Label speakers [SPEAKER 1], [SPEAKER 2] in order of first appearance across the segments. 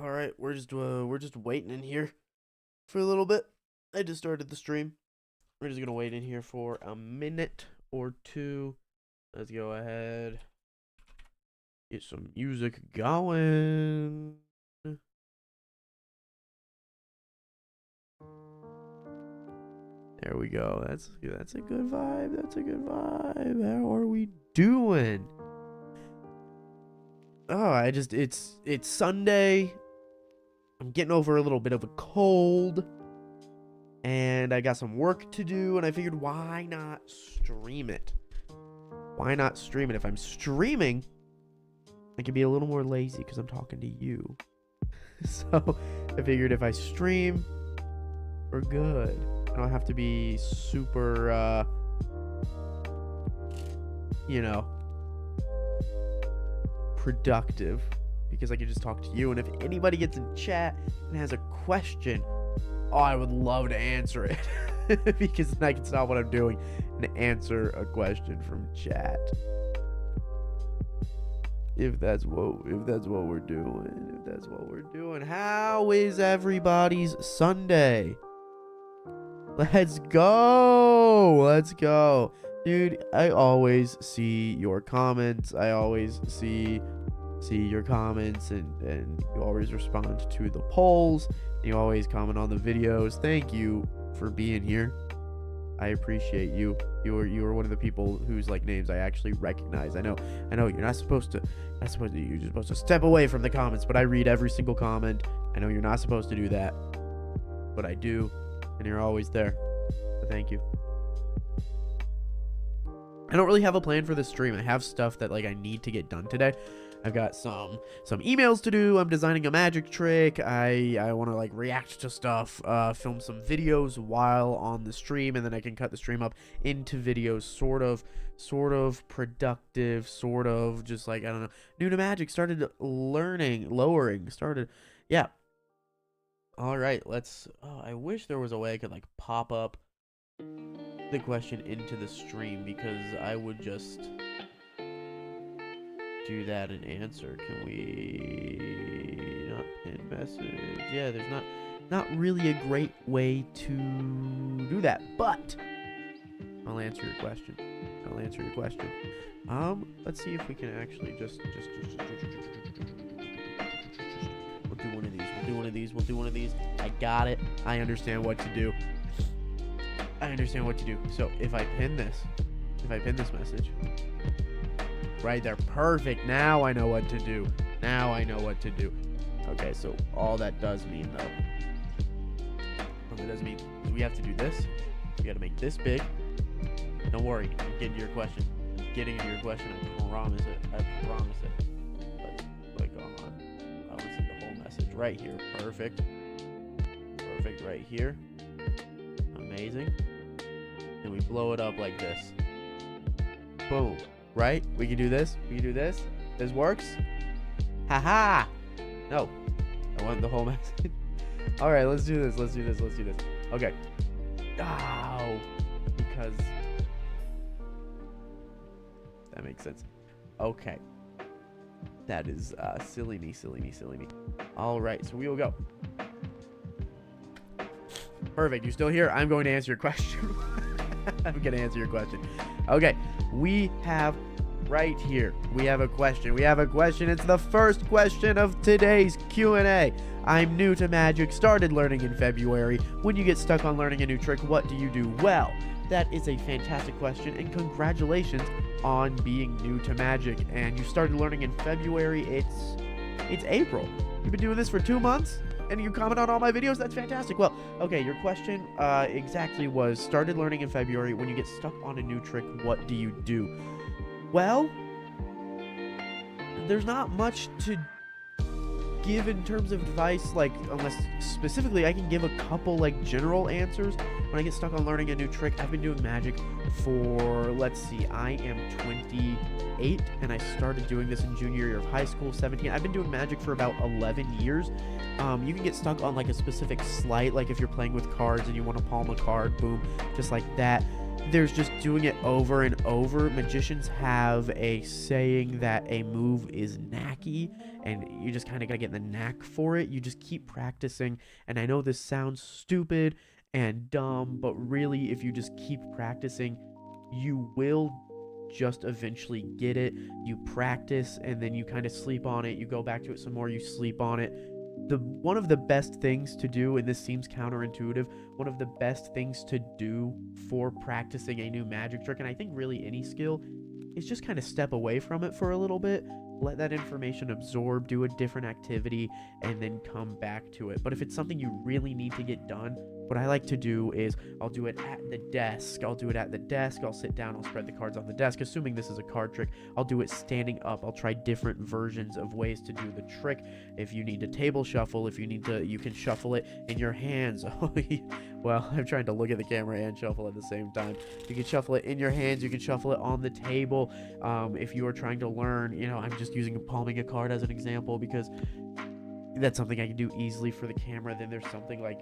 [SPEAKER 1] All right, we're just waiting in here for a little bit. I just started the stream. We're just gonna wait in here for a minute or two. Let's go ahead, get some music going. There we go. That's a good vibe. That's a good vibe. How are we doing? Oh, it's Sunday. I'm getting over a little bit of a cold, and I got some work to do, and I figured, why not stream it? Why not stream it? If I'm streaming, I can be a little more lazy because I'm talking to you. So I figured if I stream, we're good. I don't have to be super, productive, because I can just talk to you. And if anybody gets in chat and has a question, oh, I would love to answer it because then I can stop what I'm doing and answer a question from chat. If that's what we're doing. How is everybody's Sunday? Let's go. Dude, I always see your comments. I always see your comments, and you always respond to the polls. You always comment on the videos. Thank you for being here. I appreciate you. You are one of the people whose names I actually recognize. I know you're not supposed to. You're supposed to step away from the comments, but I read every single comment. I know you're not supposed to do that, but I do, and you're always there. So thank you. I don't really have a plan for this stream. I have stuff that I need to get done today. I've got some emails to do. I'm designing a magic trick. I want to react to stuff, film some videos while on the stream, and then I can cut the stream up into videos, sort of productive, sort of just I don't know. New to magic, started yeah. All right, I wish there was a way I could pop up the question into the stream, because I would just do that and answer. Can we not pin message? Yeah, there's not really a great way to do that, but I'll answer your question. Let's see if we can actually just we'll do one of these. I got it. I understand what to do. So if I pin this message right there, perfect. Now I know what to do. Okay, so all that does mean we have to do this. We got to make this big. Don't worry, I'm getting to your question. I promise it. Let's click on. I want to see the whole message right here. Perfect right here. Amazing. And we blow it up like this. Boom. Right? We can do this. This works. Haha. No. I want the whole message. All right, let's do this. Okay. Oh, because that makes sense. Okay. That is silly me. All right, so we will go. Perfect. You still here? I'm going to answer your question. Okay. We have right here. We have a question. It's the first question of today's QnA. I'm new to magic, started learning in February. When you get stuck on learning a new trick, what do you do? Well, that is a fantastic question, and congratulations on being new to magic. And you started learning in February. It's April. You've been doing this for 2 months? And you comment on all my videos? That's fantastic. Well, okay, your question exactly was, started learning in February. When you get stuck on a new trick, what do you do? Well, there's not much to give in terms of advice, unless specifically I can give a couple general answers. When I get stuck on learning a new trick, I've been doing magic for, let's see, I am 28, and I started doing this in junior year of high school, 17. I've been doing magic for about 11 years. You can get stuck on a specific sleight, if you're playing with cards and you want to palm a card, boom, just like that. there's just doing it over and over. Magicians have a saying that a move is knacky, and you just kind of gotta get the knack for it. You just keep practicing, and I know this sounds stupid and dumb, but really, if you just keep practicing, you will just eventually get it. You practice, and then you kind of sleep on it. You go back to it some more, you sleep on it. One of the best things to do, and this seems counterintuitive, one of the best things to do for practicing a new magic trick, and I think really any skill, is just kind of step away from it for a little bit, let that information absorb, do a different activity, and then come back to it. But if it's something you really need to get done, what I like to do is I'll do it at the desk. I'll sit down, I'll spread the cards on the desk, assuming this is a card trick. I'll do it standing up. I'll try different versions of ways to do the trick. If you need to table shuffle, you can shuffle it in your hands. Well, I'm trying to look at the camera and shuffle at the same time. You can shuffle it in your hands, you can shuffle it on the table. If you are trying to learn, I'm just using palming a card as an example because that's something I can do easily for the camera. Then there's something like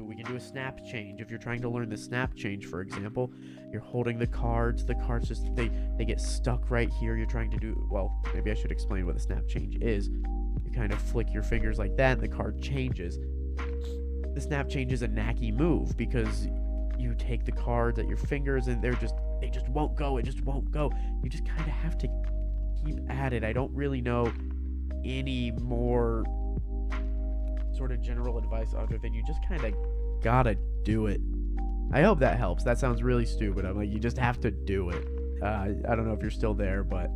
[SPEAKER 1] we can do a snap change. If you're trying to learn the snap change, for example, you're holding the cards just they get stuck right here. You're trying to do, well, maybe I should explain what a snap change is. You kind of flick your fingers like that and the card changes. The snap change is a knacky move because you take the cards at your fingers and they just won't go. It just won't go. You just kind of have to keep at it. I don't really know any more sort of general advice other than you just kind of gotta do it. I hope that helps. That sounds really stupid. I'm like, you just have to do it. I don't know if you're still there, but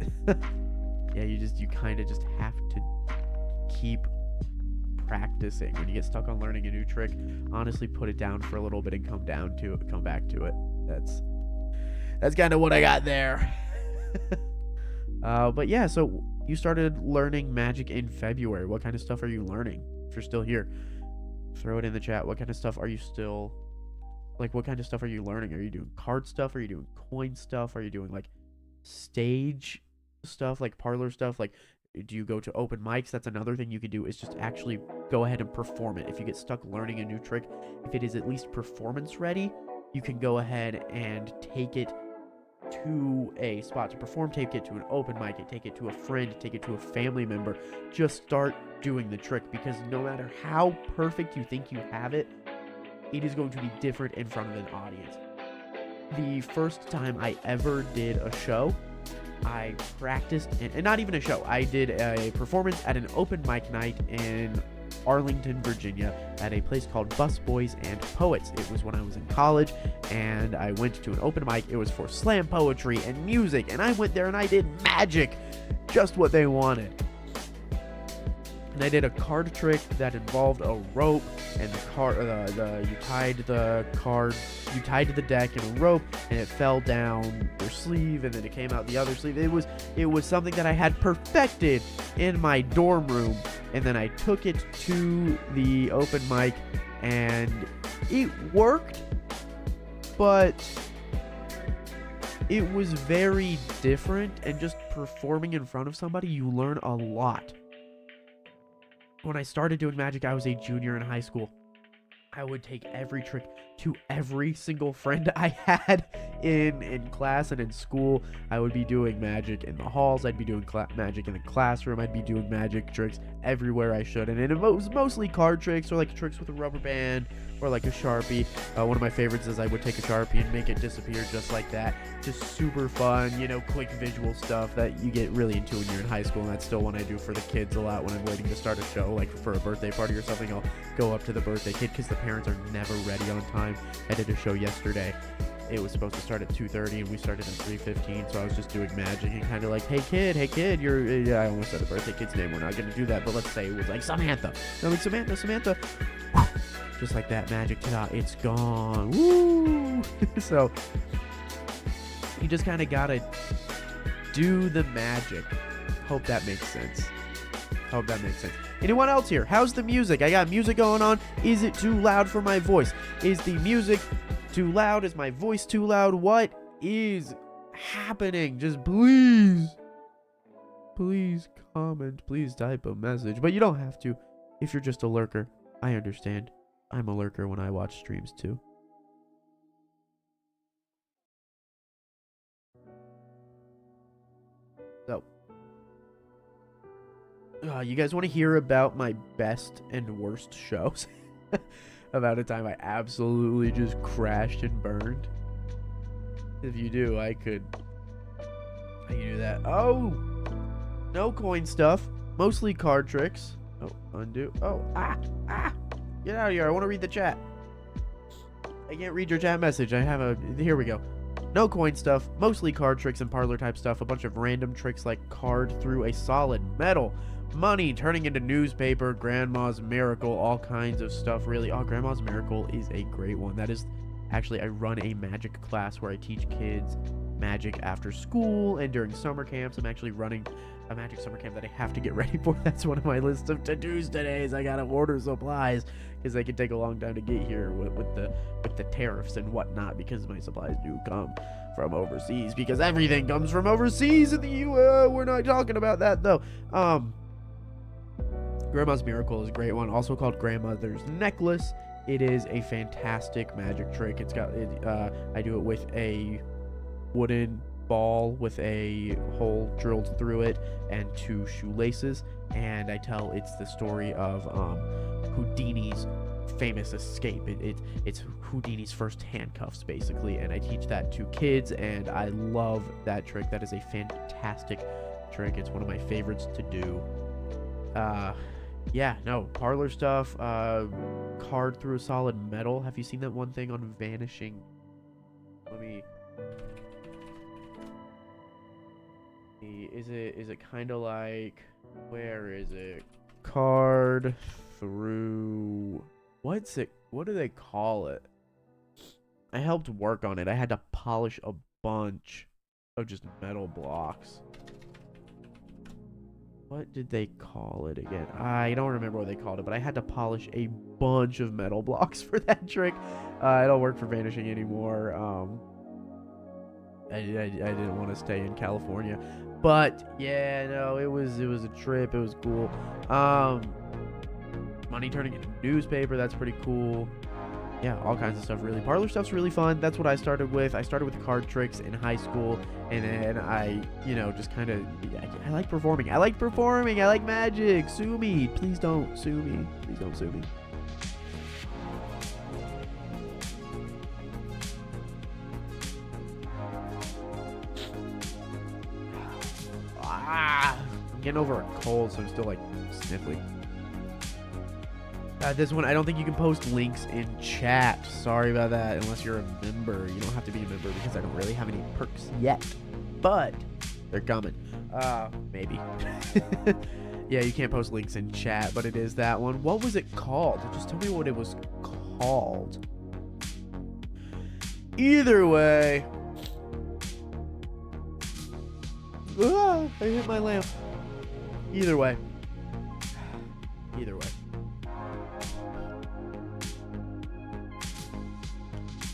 [SPEAKER 1] yeah, you kind of just have to keep practicing. When you get stuck on learning a new trick, honestly, put it down for a little bit and come back to it. That's kind of what I got there. But yeah, so you started learning magic in February. What kind of stuff are you learning? If you're still here, throw it in the chat. What kind of stuff are you learning? Are you doing card stuff? Are you doing coin stuff? Are you doing like stage stuff, like parlor stuff? Like, do you go to open mics? That's another thing you could do, is just actually go ahead and perform it. If you get stuck learning a new trick, if it is at least performance ready, you can go ahead and take it to a spot to perform, take it to an open mic, take it to a friend, take it to a family member. Just start doing the trick, because no matter how perfect you think you have it, it is going to be different in front of an audience. The first time I ever did a show, I practiced, and not even a show, I did a performance at an open mic night in Arlington, Virginia, at a place called Busboys and Poets. It was when I was in college, and I went to an open mic. It was for slam poetry and music, and I went there and I did magic, just what they wanted. And I did a card trick that involved a rope, and you tied the deck in a rope, and it fell down your sleeve, and then it came out the other sleeve. It was something that I had perfected in my dorm room, and then I took it to the open mic, and it worked, but it was very different, and just performing in front of somebody, you learn a lot. When I started doing magic, I was a junior in high school. I would take every trick to every single friend I had in class and in school. I would be doing magic in the halls. I'd be doing magic in the classroom. I'd be doing magic tricks everywhere I should. And it was mostly card tricks, or like tricks with a rubber band, or like a Sharpie. One of my favorites is I would take a Sharpie and make it disappear just like that. Just super fun, quick visual stuff that you get really into when you're in high school. And that's still one I do for the kids a lot when I'm waiting to start a show, like for a birthday party or something. I'll go up to the birthday kid because the parents are never ready on time. I did a show yesterday. It was supposed to start at 2:30 and we started at 3:15, so I was just doing magic and kind of like, hey kid, I almost said the birthday kid's name. We're not going to do that, but let's say it was like Samantha. I'm like, Samantha. Just like that, magic, ta-da, it's gone. Woo! So you just kind of got to do the magic. Hope that makes sense. Anyone else here? How's the music? I got music going on. Is it too loud for my voice? Is the music too loud? Is my voice too loud? What is happening? Just please comment. Please type a message. But you don't have to. If you're just a lurker, I understand. I'm a lurker when I watch streams too. You guys want to hear about my best and worst shows? About a time I absolutely just crashed and burned? If you do, I could do that. Oh! No coin stuff. Mostly card tricks. Oh, undo. Oh, get out of here. I want to read the chat. I can't read your chat message. Here we go. No coin stuff. Mostly card tricks and parlor type stuff. A bunch of random tricks like card through a solid metal. Money turning into newspaper. Grandma's Miracle. All kinds of stuff, really. Oh, Grandma's Miracle is a great one. That is... Actually, I run a magic class where I teach kids magic after school and during summer camps. I'm actually running a magic summer camp that I have to get ready for. That's one of my list of to-dos today is I gotta order supplies because they can take a long time to get here with the tariffs and whatnot, because my supplies do come from overseas, because everything comes from overseas in the U.S. We're not talking about that though. Grandma's Miracle is a great one, also called Grandmother's Necklace. It is a fantastic magic trick. I do it with a wooden ball with a hole drilled through it and 2 shoelaces, and it's the story of Houdini's famous escape. It's Houdini's first handcuffs, basically, and I teach that to kids, and I love that trick. That is a fantastic trick. It's one of my favorites to do. Yeah, no, parlor stuff, card through a solid metal. Have you seen that one thing on Vanishing? Is it kind of like, where is it? Card through, what do they call it? I helped work on it. I had to polish a bunch of just metal blocks. What did they call it again? I don't remember what they called it, but I had to polish a bunch of metal blocks for that trick. I don't work for Vanishing anymore. I didn't want to stay in California, but yeah, no, it was a trip. It was cool. Money turning into newspaper, that's pretty cool. Yeah, all kinds of stuff, really. Parlor stuff's really fun. That's what I started with. I started with card tricks in high school, and then I, just kind of, I like performing. I like magic. Sue me. Please don't sue me. Please don't sue me. I'm getting over a cold, so I'm still, sniffly. This one, I don't think you can post links in chat. Sorry about that, unless you're a member. You don't have to be a member because I don't really have any perks yet. But they're coming. Maybe. Yeah, you can't post links in chat, but it is that one. What was it called? Just tell me what it was called. Either way. I hit my lamp. Either way. Either way.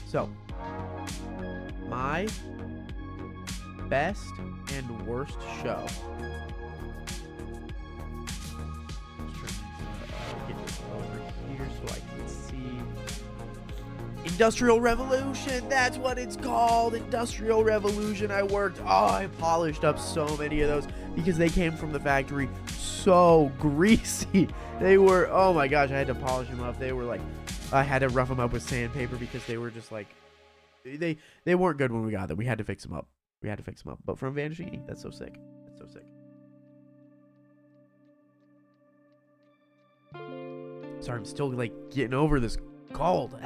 [SPEAKER 1] So, my best and worst show. Get this over here so I can see. Industrial Revolution, that's what it's called. Industrial Revolution. I polished up so many of those because they came from the factory so greasy. They were, oh my gosh, I had to polish them up. They were I had to rough them up with sandpaper because they were just they weren't good when we got them. We had to fix them up. But from Vanishing, that's so sick. Sorry, I'm still getting over this cold.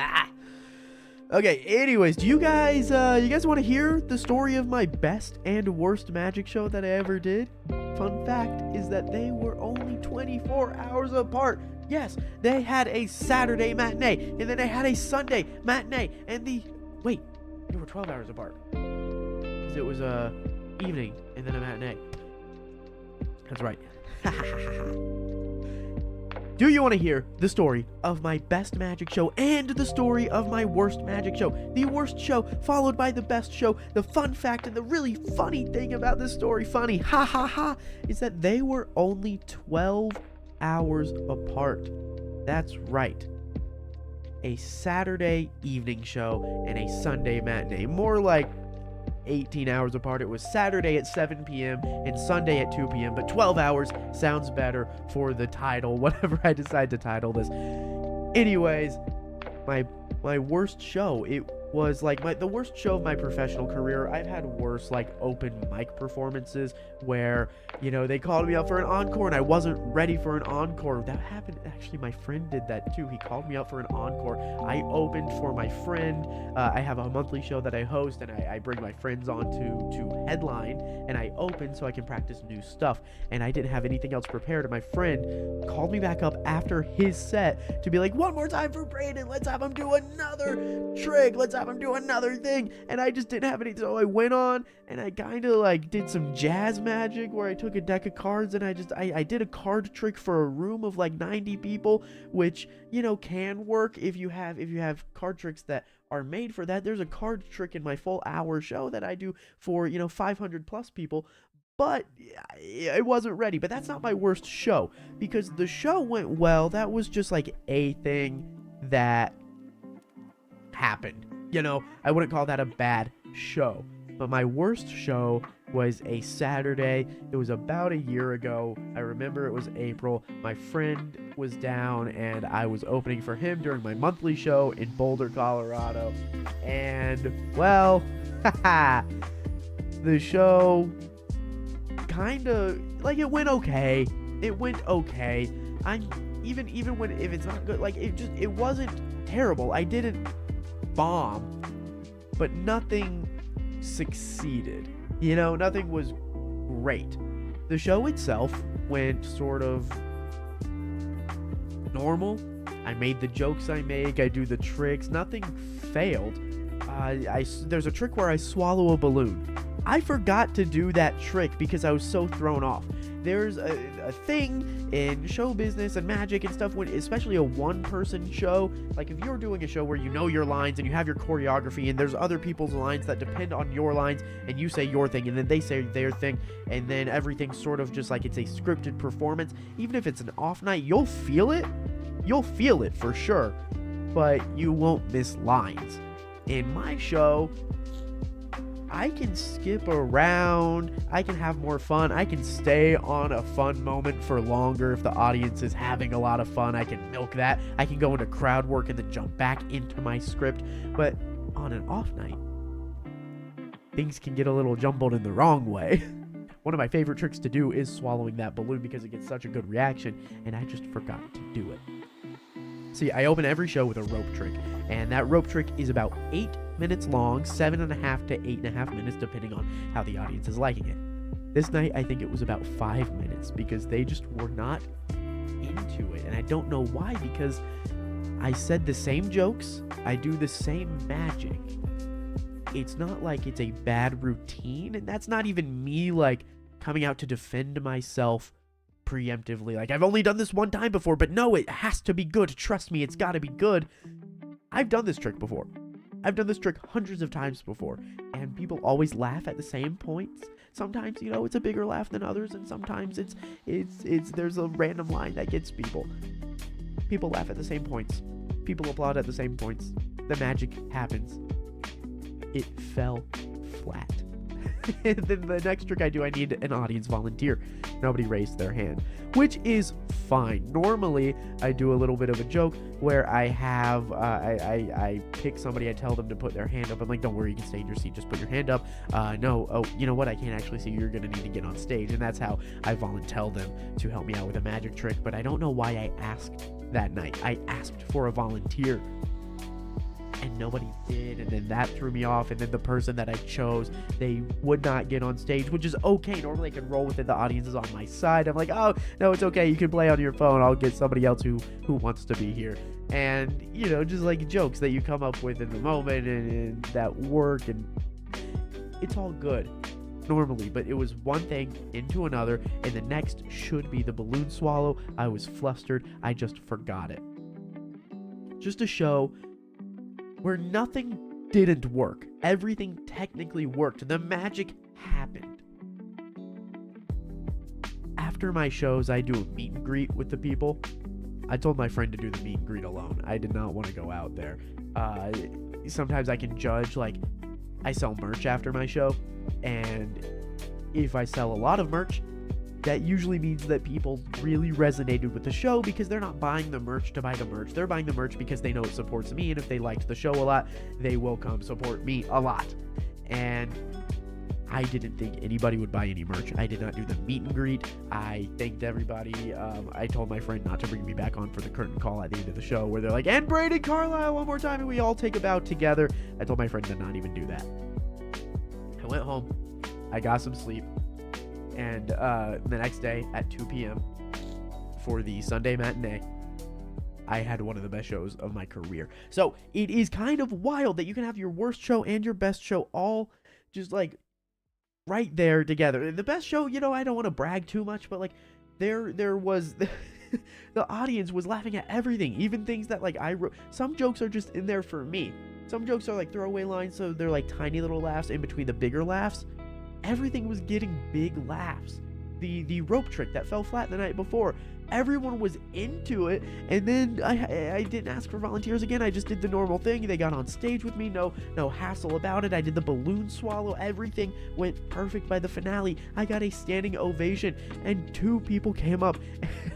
[SPEAKER 1] Okay, anyways, do you guys want to hear the story of my best and worst magic show that I ever did? Fun fact is that they were only 24 hours apart. Yes, they had a Saturday matinee, and then they had a Sunday matinee, and they were 12 hours apart. Because it was a evening, and then a matinee. That's right. Do you want to hear the story of my best magic show and the story of my worst magic show? The worst show followed by the best show. The fun fact and the really funny thing about this story, is that they were only 12 hours apart. That's right. A Saturday evening show and a Sunday matinee. More like 18 hours apart. It was Saturday at 7 p.m. and Sunday at 2 p.m., but 12 hours sounds better for the title, whatever I decide to title this. Anyways, my worst show, it was like the worst show of my professional career. I've had worse like open mic performances where, you know, they called me up for an encore and I wasn't ready for an encore. That happened, actually my friend did that too. He called me up for an encore. I opened for my friend. I have a monthly show that I host, and I bring my friends on to headline, and I open so I can practice new stuff, and I didn't have anything else prepared, and my friend called me back up after his set to be like, one more time for Braden, let's have him do another trick, let's have him do another thing. And I just didn't have anything, so I went on and I kind of like did some jazz magic where I took a deck of cards and I did a card trick for a room of like 90 people, which, you know, can work if you have card tricks that are made for that. There's a card trick in my full hour show that I do for, you know, 500 plus people, but I wasn't ready. But that's not my worst show, because the show went well. That was just like a thing that happened. You know, I wouldn't call that a bad show. But my worst show was a Saturday. It was about a year ago. I remember it was April. My friend was down and I was opening for him during my monthly show in Boulder, Colorado. And, well, the show kind of, like, it went okay. It went okay. Even when, if it's not good, like, it wasn't terrible. I didn't bomb, but nothing succeeded. You know, nothing was great. The show itself went sort of normal. I made the jokes I make. I do the tricks. Nothing failed. There's a trick where I swallow a balloon. I forgot to do that trick because I was so thrown off. There's a thing in show business and magic and stuff, when especially a one-person show, like if you're doing a show where you know your lines and you have your choreography and there's other people's lines that depend on your lines, and you say your thing and then they say their thing, and then everything's sort of just like it's a scripted performance. Even if it's an off night, you'll feel it for sure, but you won't miss lines. In my show, I can skip around, I can have more fun, I can stay on a fun moment for longer. If the audience is having a lot of fun, I can milk that. I can go into crowd work and then jump back into my script. But on an off night, things can get a little jumbled in the wrong way. One of my favorite tricks to do is swallowing that balloon because it gets such a good reaction, and I just forgot to do it. See, I open every show with a rope trick, and that rope trick is about 8 minutes long, 7.5 to 8.5 minutes, depending on how the audience is liking it. This night, I think it was about 5 minutes, because they just were not into it, and I don't know why, because I said the same jokes, I do the same magic. It's not like it's a bad routine, and that's not even me, like, coming out to defend myself preemptively, like I've only done this one time before, but no, it has to be good, trust me, it's gotta be good. I've done this trick before. I've done this trick hundreds of times before, and people always laugh at the same points. Sometimes, you know, it's a bigger laugh than others, and sometimes it's there's a random line that gets people. People laugh at the same points. People applaud at the same points. The magic happens. It fell flat. And then the next trick I do, I need an audience volunteer. Nobody raised their hand, which is fine. Normally, I do a little bit of a joke where I have, I pick somebody, I tell them to put their hand up. I'm like, don't worry, you can stay in your seat, just put your hand up. No, oh, you know what, I can't actually see you, you're gonna need to get on stage. And that's how I volunteer them to help me out with a magic trick. But I don't know why I asked that night. I asked for a volunteer, and nobody did, and then that threw me off. And then the person that I chose, they would not get on stage, which is okay. Normally I can roll with it, the audience is on my side. I'm like, oh no, it's okay, you can play on your phone, I'll get somebody else who wants to be here. And, you know, just like jokes that you come up with in the moment and that work, and it's all good normally. But it was one thing into another, and the next should be the balloon swallow. I was flustered, I just forgot it. Just a show where nothing didn't work. Everything technically worked. The magic happened. After my shows, I do a meet and greet with the people. I told my friend to do the meet and greet alone. I did not want to go out there. Sometimes I can judge, like, I sell merch after my show, and if I sell a lot of merch, that usually means that people really resonated with the show because they're not buying the merch to buy the merch. They're buying the merch because they know it supports me, and if they liked the show a lot, they will come support me a lot. And I didn't think anybody would buy any merch. I did not do the meet and greet. I thanked everybody. I told my friend not to bring me back on for the curtain call at the end of the show where they're like, and Braden Carlisle one more time, and we all take a bow together. I told my friend to not even do that. I went home. I got some sleep. And the next day at 2 p.m. for the Sunday matinee, I had one of the best shows of my career. So it is kind of wild that you can have your worst show and your best show all just like right there together. The best show, you know, I don't want to brag too much, but like there was the audience was laughing at everything, even things that like I wrote. Some jokes are just in there for me. Some jokes are like throwaway lines, so they're like tiny little laughs in between the bigger laughs. Everything was getting big laughs. The rope trick that fell flat the night before, everyone was into it. And then I didn't ask for volunteers again. I just did the normal thing. They got on stage with me. No hassle about it. I did the balloon swallow. Everything went perfect. By the finale, I got a standing ovation, and 2 people came up,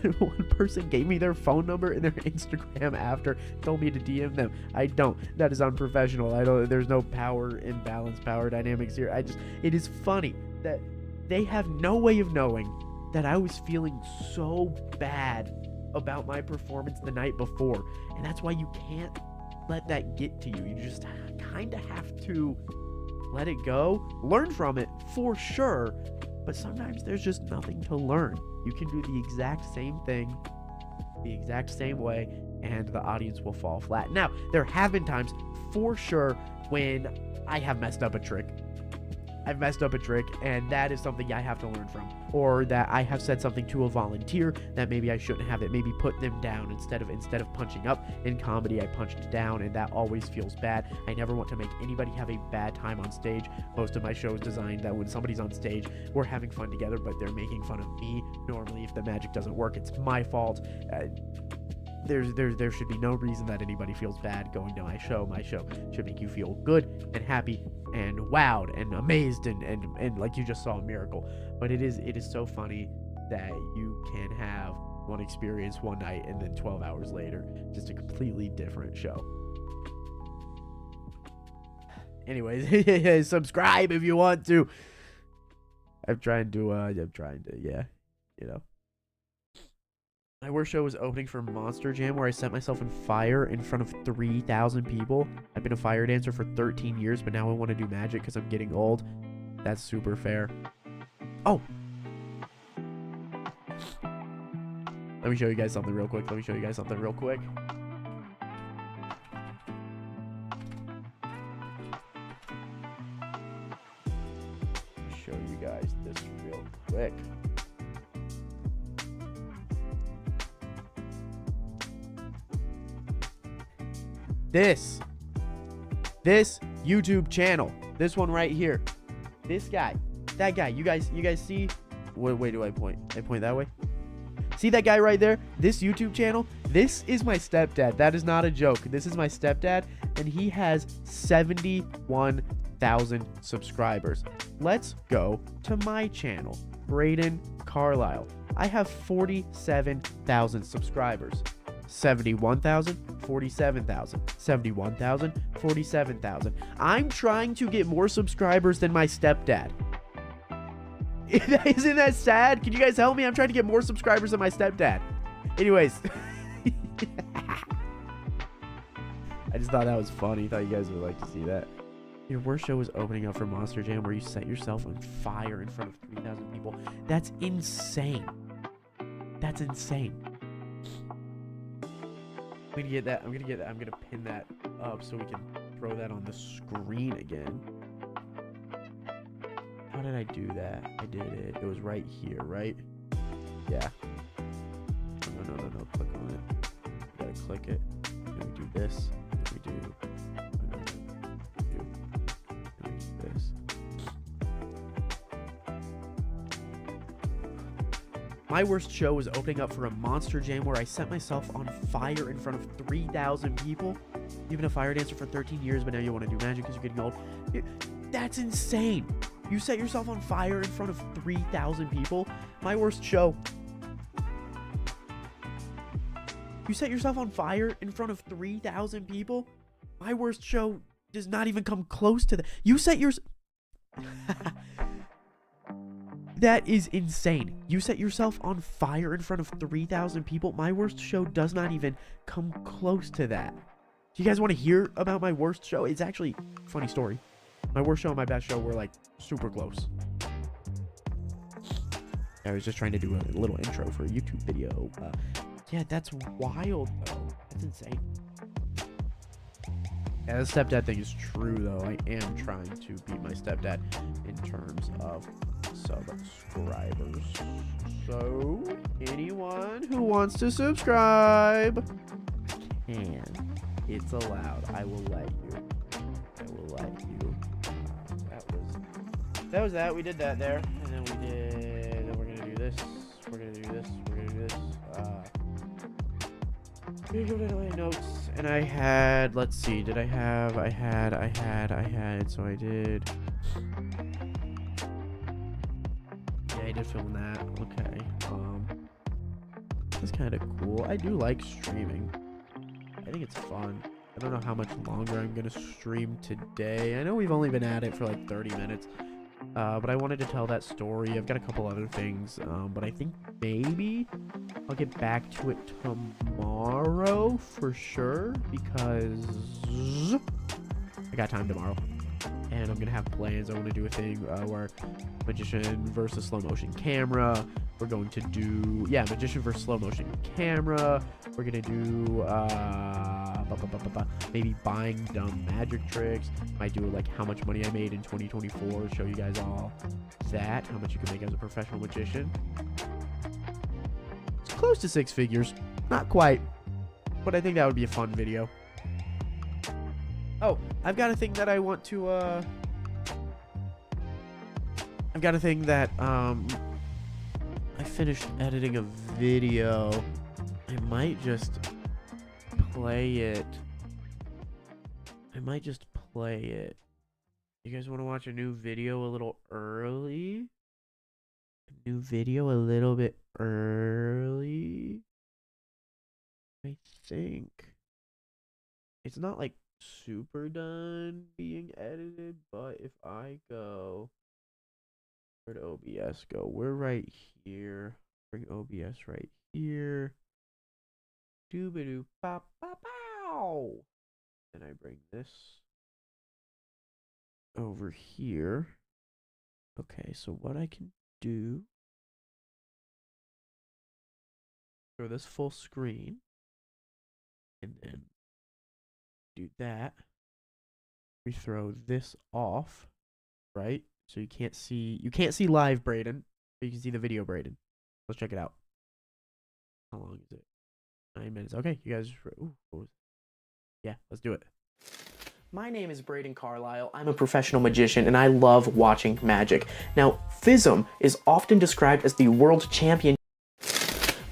[SPEAKER 1] and one person gave me their phone number and their Instagram after, told me to DM them. I don't. That is unprofessional. I don't. There's no power imbalance, power dynamics here. It is funny that they have no way of knowing that I was feeling so bad about my performance the night before. And that's why you can't let that get to you. You just kind of have to let it go. Learn from it, for sure. But sometimes there's just nothing to learn. You can do the exact same thing, the exact same way, and the audience will fall flat. Now, there have been times, for sure, when I have messed up a trick. I've messed up a trick, and that is something I have to learn from. Or that I have said something to a volunteer that maybe I shouldn't have. It maybe put them down instead of punching up. In comedy, I punched down, and that always feels bad. I never want to make anybody have a bad time on stage. Most of my show is designed that when somebody's on stage, we're having fun together, but they're making fun of me. Normally, if the magic doesn't work, it's my fault. There should be no reason that anybody feels bad going to my show. My show should make you feel good and happy and wowed and amazed and like you just saw a miracle. But it is so funny that you can have one experience one night and then 12 hours later, just a completely different show. Anyways, subscribe if you want to. I'm trying to, yeah, you know. My worst show was opening for Monster Jam, where I set myself on fire in front of 3,000 people. I've been a fire dancer for 13 years, but now I want to do magic because I'm getting old. That's super fair. Oh! Let me show you guys something real quick. Show you guys this real quick. This YouTube channel, this one right here, this guy, that guy, you guys see, what way do I point? I point that way. See that guy right there? This YouTube channel, this is my stepdad. That is not a joke. This is my stepdad, and he has 71,000 subscribers. Let's go to my channel, Braden Carlisle. I have 47,000 subscribers. 71,000, 47,000, 71,000, 47,000. I'm trying to get more subscribers than my stepdad. Isn't that sad? Can you guys help me? I'm trying to get more subscribers than my stepdad. Anyways. I just thought that was funny. Thought you guys would like to see that. Your worst show was opening up for Monster Jam, where you set yourself on fire in front of 3,000 people. That's insane. That's insane. I'm gonna pin that up so we can throw that on the screen again. How did I do that? I did it. It was right here, right? Yeah. No. Click on it. You gotta click it. Then we do this. Then we do this. My worst show was opening up for a Monster Jam, where I set myself on fire in front of 3,000 people. You've been a fire dancer for 13 years, but now you want to do magic because you're getting old. That's insane. You set yourself on fire in front of 3,000 people. My worst show. You set yourself on fire in front of 3,000 people. My worst show does not even come close to that. You set yours. That is insane. You set yourself on fire in front of 3,000 people. My worst show does not even come close to that. Do you guys want to hear about my worst show? It's actually a funny story. My worst show and my best show were like super close. I was just trying to do a little intro for a YouTube video. Yeah, that's wild though. That's insane. Yeah, the stepdad thing is true though. I am trying to beat my stepdad in terms of subscribers. So, anyone who wants to subscribe can. It's allowed. I will let you. I will let you. That was that. We did that there. And then we did... Then we're gonna do this. We're gonna do this. We're gonna do this. We're gonna go to my notes. And I had... Let's see. Did I have... I had... So I did... Yeah, I did film that. Okay. That's kind of cool. I do like streaming. I think it's fun. I don't know how much longer I'm gonna stream today. I know we've only been at it for like 30 minutes. But I wanted to tell that story. I've got a couple other things. But I think maybe I'll get back to it tomorrow for sure. Because I got time tomorrow. And I'm gonna have plans. I want to do a thing where magician versus slow motion camera. We're going to do magician versus slow motion camera. We're gonna do maybe buying dumb magic tricks. Might do like how much money I made in 2024. Show you guys all that, how much you can make as a professional magician. It's close to 6 figures, not quite, but I think that would be a fun video. Oh, I've got a thing that I want to, I've got a thing that, I finished editing a video. I might just play it. You guys want to watch a new video a little early? A new video a little bit early? I think. It's not like super done being edited, but if I go, where'd OBS go? We're right here. Bring OBS right here. Doobadoo pop pop pow. And I bring this over here. Okay, so what I can do, throw this full screen, and then do that. We throw this off, right? So you can't see live Braden, but you can see the video Braden. Let's check it out. How long is it? 9 minutes. Okay, you guys. Ooh, yeah, let's do it. My name is Braden Carlisle. I'm a professional magician and I love watching magic. Now, FISM is often described as the world champion.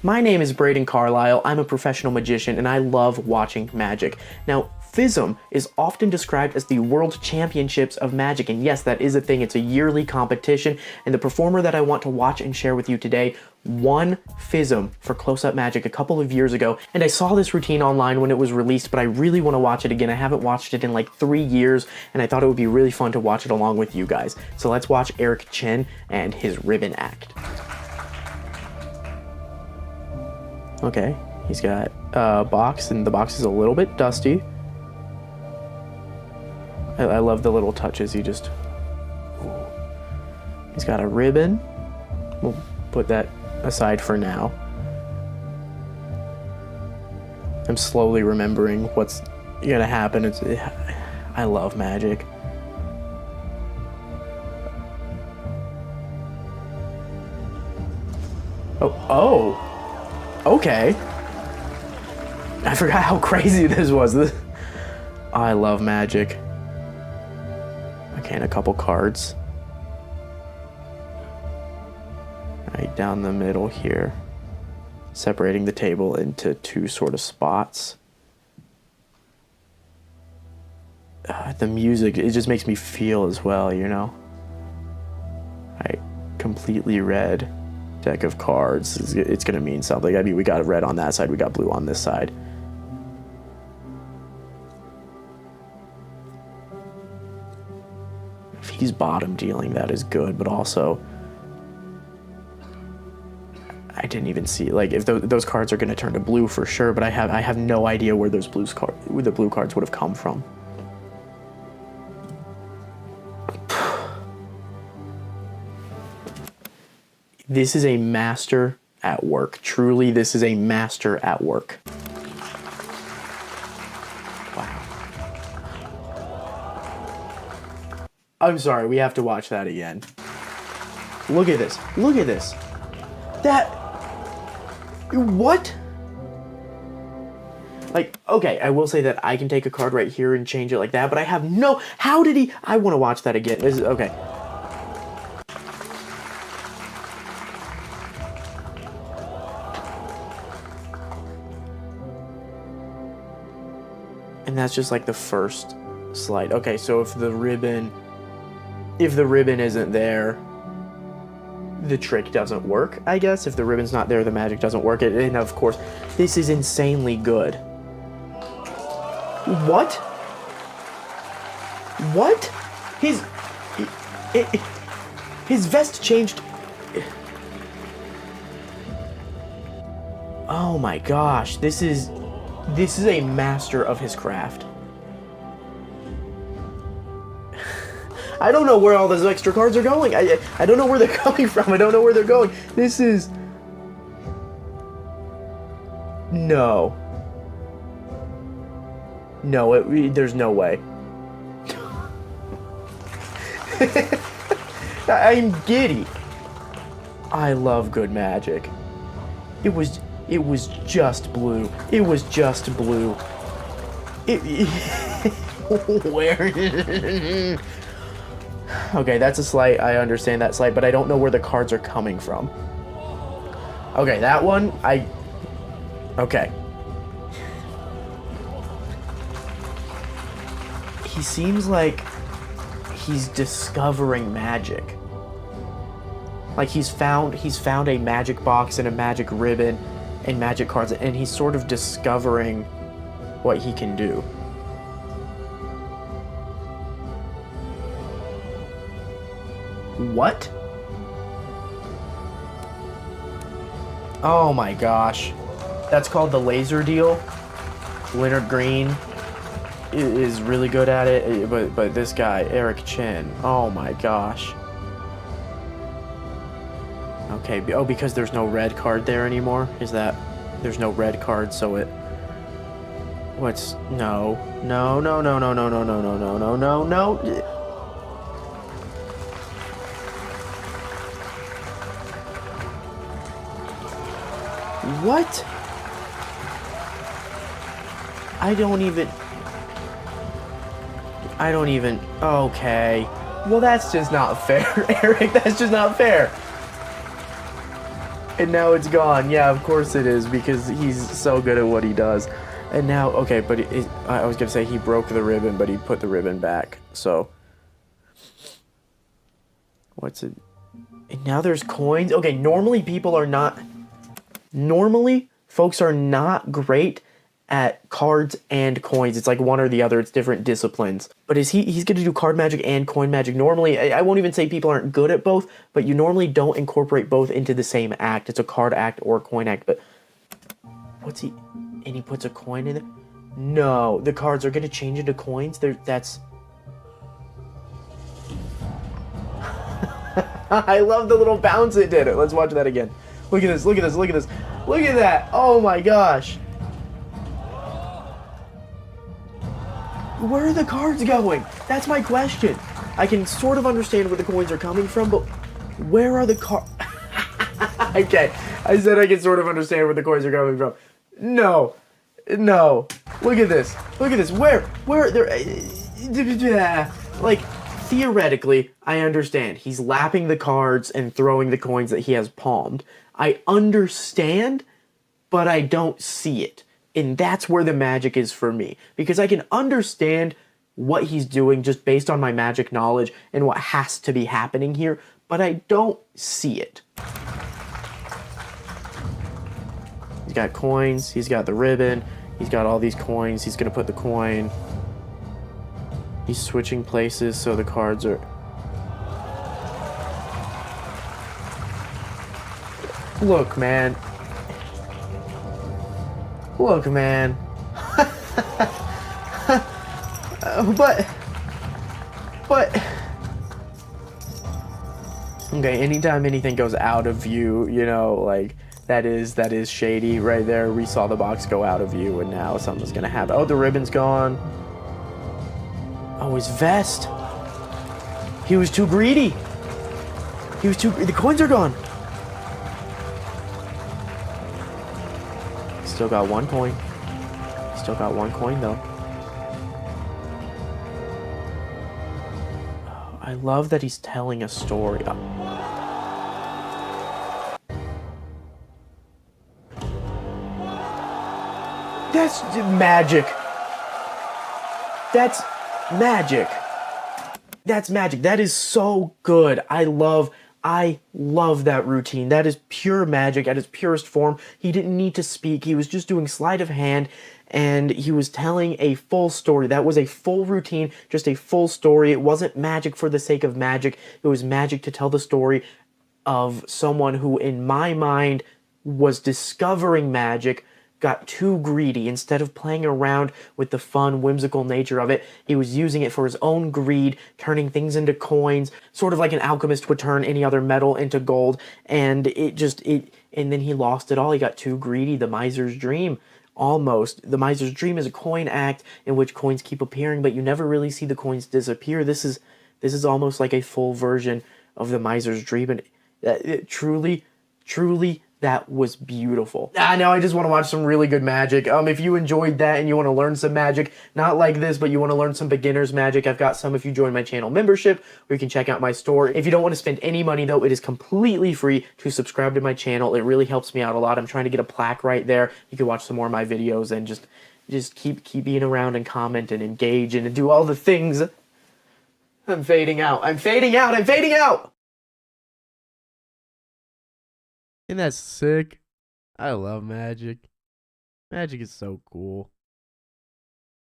[SPEAKER 1] My name is Braden Carlisle. I'm a professional magician and I love watching magic. Now, FISM is often described as the World Championships of Magic, and yes, that is a thing. It's a yearly competition, and the performer that I want to watch and share with you today won FISM for Close-Up Magic a couple of years ago, and I saw this routine online when it was released, but I really want to watch it again. I haven't watched it in like 3 years, and I thought it would be really fun to watch it along with you guys. So let's watch Eric Chen and his ribbon act. Okay, he's got a box, and the box is a little bit dusty. I love the little touches. He's got a ribbon. We'll put that aside for now. I'm slowly remembering what's gonna happen. I love magic. Oh, okay. I forgot how crazy this was. I love magic. Okay, and a couple cards. Right down the middle here. Separating the table into two sort of spots. the music, it just makes me feel as well, you know? Completely red deck of cards. It's gonna mean something. I mean, we got red on that side, we got blue on this side. If he's bottom dealing, that is good, but also I didn't even see, like, if those cards are gonna turn to blue for sure, but I have no idea where the blue cards would have come from. This is a master at work. Truly, this is a master at work. Wow. I'm sorry, we have to watch that again. Look at this. Look at this. What? Like, okay, I will say that I can take a card right here and change it like that, but I have no... How did he... I want to watch that again. This is... Okay. And that's just like the first slide. Okay, so if the ribbon isn't there, the trick doesn't work, I guess. If the ribbon's not there, the magic doesn't work. And of course, this is insanely good. What? What? His vest changed. Oh my gosh, this is a master of his craft. I don't know where all those extra cards are going. I don't know where they're coming from. I don't know where they're going. This is... No. No, there's no way. I'm giddy. I love good magic. It was just blue. It was just blue. Where? Okay, that's a slight. I understand that slight, but I don't know where the cards are coming from. Okay, that one, okay. He seems like he's discovering magic. Like he's found a magic box and a magic ribbon and magic cards, and he's sort of discovering what he can do. What? Oh my gosh. That's called the laser deal. Leonard Green is really good at it, but this guy, Eric Chin, oh my gosh. Okay, oh, because there's no red card there anymore? Is that... There's no red card, so it... What's... No. No, no, no, no, no, no, no, no, no, no, no, no. What? I don't even... Okay. Well, that's just not fair, Eric. That's just not fair. And now it's gone. Yeah, of course it is, because he's so good at what he does. And now... Okay, but I was going to say he broke the ribbon, but he put the ribbon back. So... What's it... And now there's coins. Okay, normally people are not... Normally, folks are not great at cards and coins. It's like one or the other. It's different disciplines. But he's going to do card magic and coin magic. Normally, I won't even say people aren't good at both, but you normally don't incorporate both into the same act. It's a card act or a coin act. But what's he... And he puts a coin in there? No, the cards are going to change into coins? That's... I love the little bounce it did. Let's watch that again. Look at this, look at this, look at this. Look at that. Oh my gosh. Where are the cards going? That's my question. I can sort of understand where the coins are coming from, but where are the cards? Okay, I said I can sort of understand where the coins are coming from. No. No. Look at this. Look at this. Where there... Like... Theoretically, I understand. He's lapping the cards and throwing the coins that he has palmed. I understand, but I don't see it. And that's where the magic is for me. Because I can understand
[SPEAKER 2] what he's doing just based on my magic knowledge and what has to be happening here, but I don't see it. He's got coins, he's got the ribbon, he's got all these coins, he's gonna put the coin. He's switching places so the cards are... Look, man. Look, man. But... Okay, anytime anything goes out of view, you know, like, that is shady right there. We saw the box go out of view, and now something's gonna happen. Oh, the ribbon's gone. Oh, his vest. He was too greedy. The coins are gone. Still got one coin. Still got one coin, though. Oh, I love that he's telling a story. That's magic. That's magic. That's magic. That is so good. I love that routine. That is pure magic at its purest form. He didn't need to speak. He was just doing sleight of hand, and he was telling a full story. That was a full routine, just a full story. It wasn't magic for the sake of magic. It was magic to tell the story of someone who, in my mind, was discovering magic, got too greedy. Instead of playing around with the fun, whimsical nature of it, he was using it for his own greed, turning things into coins, sort of like an alchemist would turn any other metal into gold, and and then he lost it all. He got too greedy. The miser's dream. Almost. The miser's dream is a coin act in which coins keep appearing, but you never really see the coins disappear. This is almost like a full version of the miser's dream, and it truly, that was beautiful. Now I just want to watch some really good magic. If you enjoyed that and you want to learn some magic, not like this, but you want to learn some beginner's magic, I've got some if you join my channel membership, or you can check out my store. If you don't want to spend any money, though, it is completely free to subscribe to my channel. It really helps me out a lot. I'm trying to get a plaque right there. You can watch some more of my videos and just keep being around and comment and engage and do all the things. I'm fading out. I'm fading out. I'm fading out.
[SPEAKER 1] Isn't that sick? I love magic. Magic is so cool.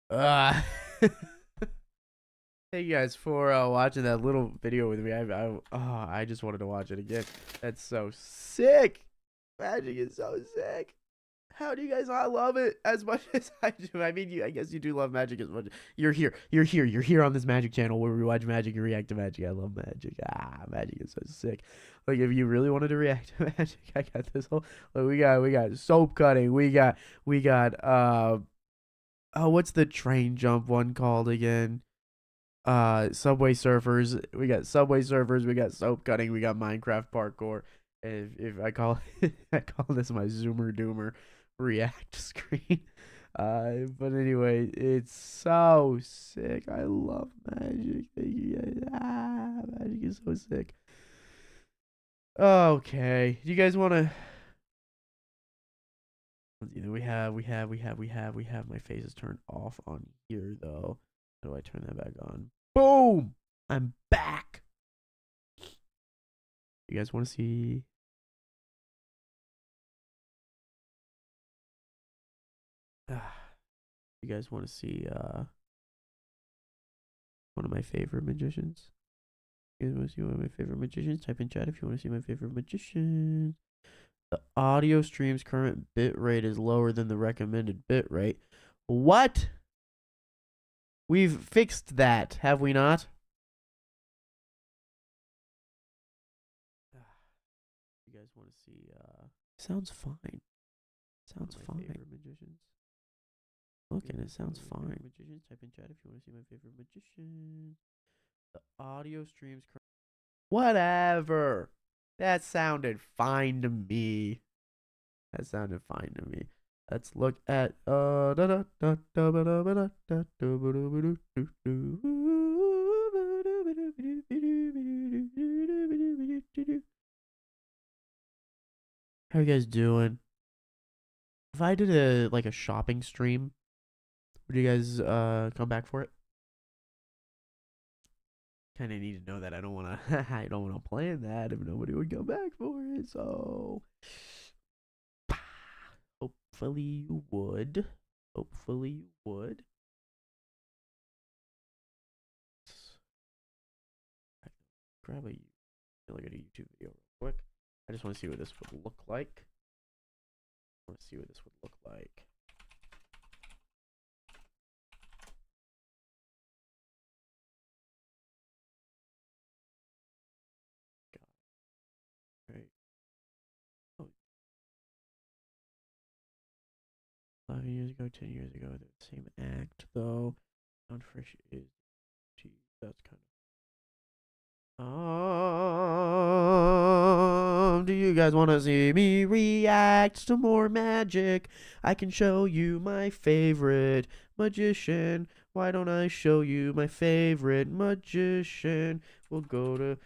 [SPEAKER 1] Thank you guys for watching that little video with me. I just wanted to watch it again. That's so sick. Magic is so sick. How do you guys not love it as much as I do? I mean, I guess you do love magic as much. You're here on this magic channel where we watch magic and react to magic. I love magic. Magic is so sick. Like, if you really wanted to react to magic, I got this whole. Like, we got soap cutting. We got what's the train jump one called again? Subway surfers. We got subway surfers. We got soap cutting. We got Minecraft parkour. If I call I call this my Zoomer Doomer react screen. But anyway, it's so sick. I love magic. Thank you guys. Magic is so sick. Okay, do you guys want to? We have. My face is turned off on here though. How do I turn that back on? Boom! I'm back. You guys want to see? You guys want to see one of my favorite magicians? You guys want to see one of my favorite magicians? Type in chat if you want to see my favorite magician. The audio stream's current bit rate is lower than the recommended bit rate. What? We've fixed that, have we not? You guys want to see sounds fine. Sounds fine. Favorite magicians. Look, and it sounds fine. Magicians, type in chat if you want to see my favorite magician. The audio streams. Whatever. That sounded fine to me. That sounded fine to me. Let's look at How you guys doing? If I did a shopping stream, would you guys come back for it? kind of need to know that. I don't want to. I don't want to plan that if nobody would come back for it. So hopefully you would. Hopefully you would. Grab a look at a YouTube video real quick. I just want to see what this would look like. I want to see what this would look like. Right. Oh. 11 years ago, 10 years ago, the same act though. Sound fresh is. Geez, that's kind of. Do you guys want to see me react to more magic? I can show you my favorite magician. Why don't I show you my favorite magician? We'll go to.